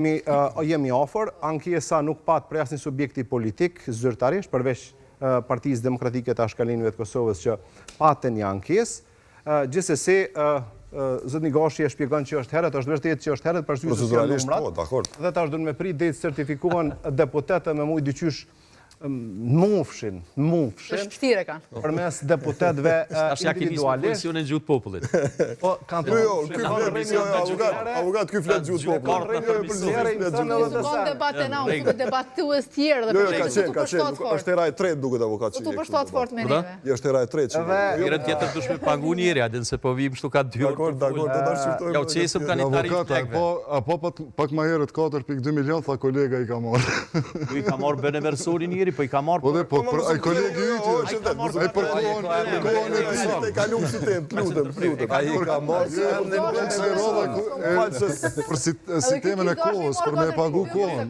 Jemi afër, ankesa nuk pat për asnjë subjekti politik zyrtarisht, përveç Partisë Demokratike të Ashkalinëve të Kosovës që patën një ankesë. Gjithsesi, zotni Gashi e shpjegon që është herët, është vërtet që është herët për shkak të numrat. Dhe tash duhet me prit deri të certifikohen deputetët me mujt dyqysh mufshin. Është vështirë kanë. Përmes deputetëve individualisht. Në gjuhë popullit. Po kanë avokat ky flet gjuhë popullit. Ka debate na, unë debatues të tjerë dhe është era e tretë duket avokat. Tu përshtat fort me neve. Është era e tretë. Herën tjetër dush me pagu njëri, adin se po vim shtu ka 2 orë. Dakor, do ta shqyrtojmë. Ja u çesëm kanë një tarifë tek. Apo pak më herët 4.2 milion tha kolega i ka marrë. Ku i ka marrë beneversori njëri, po i ka marrë. Po dhe po ai kolegi yt, ai për kohën e tij. Te kalum si tem, lutem. Ai ka marrë për sistemin e kohës, për me pagu kohën.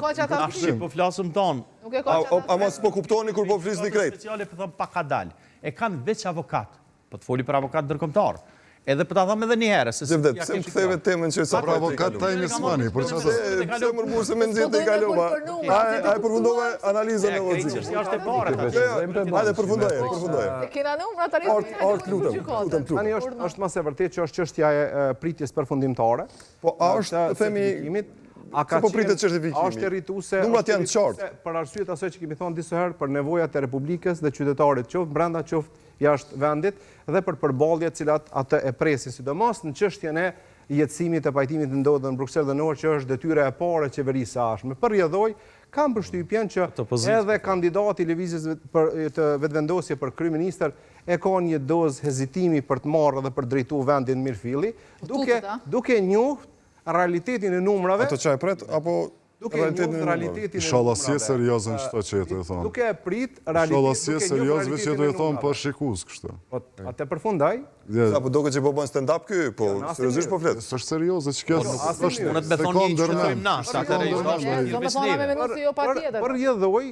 Po flasëm ton. A mos po kuptoni kur po flisni krejt. Speciale po thon pa ka dal. E kanë veç avokat. Po të foli për avokat ndërkombëtar. Edhe po ta them edhe një herë se pse më ktheve temën që sa avokat Tajmi Osmani, për çfarë? Pse më mburse me nxjerrë te kalova. Ai përfundova analizën e votës. Është jashtë e parë. Hajde përfundoje. Kena numra tani. Lutem. Tani është më së vërtetë që është çështja e pritjes përfundimtare. Po a është themi a ka po pritet certifikimi? Është irrituese. Numrat janë të qartë. Për arsyet asaj që kemi thënë disa herë për nevojat e Republikës dhe qytetarët qoftë brenda qoftë jashtë vendit dhe për përballjet cilat atë e presin, sidomos në çështjen e jetësimit të pajtimit të ndodhur në Bruksel dhe në orë që është detyra e parë e qeverisë së ardhshme. Përrjedhoj, kam përshtypjen që edhe kandidati i lëvizjes të vetëvendosje për kryeministër e ka një dozë hezitimi për të marrë dhe për drejtuar vendin mirëfilli, duke njohur realitetin e numrave. Ato çaj pret apo realitetin e Inshallah si seriozën çto që të thon. Duke e prit realitetin. Inshallah si serioz veç që do të thon po shikues kështu. Po atë përfundaj. Apo duket që po bën stand up ky, po seriozisht po flet. Është serioze ç'kjo është unë të thon një shëtojmë na, Për rrjedhoj,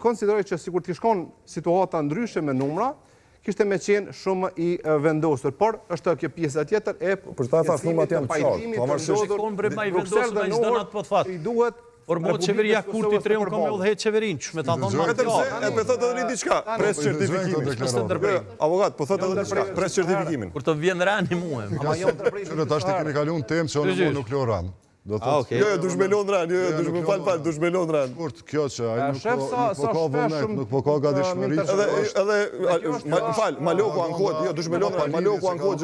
konsideroj që sikur të shkon situata ndryshe me numra, kishte me qenë shumë i vendosur, por është kjo pjesa tjetër e për ta thënë numrat janë të qartë. Po marrëshon brema i vendosur me çdo natë po thot. I duhet Por qeveria Kurti 3 ka me udhëhet qeverin, ç'me ta thonë vetëm se e po thotë edhe diçka, pres certifikimin. Avokat, po thotë edhe diçka, pres certifikimin. Kur të vjen rani mua. Ama jo ndërprej. Që tash keni kaluar temë që unë nuk luran. Do thotë. Jo, dush me Londra, dush me Londra. Kurt kjo që ai nuk ka vullnet, nuk po ka gatishmëri. Edhe Maloku ankohet, jo dush me Londra, Maloku ankohet.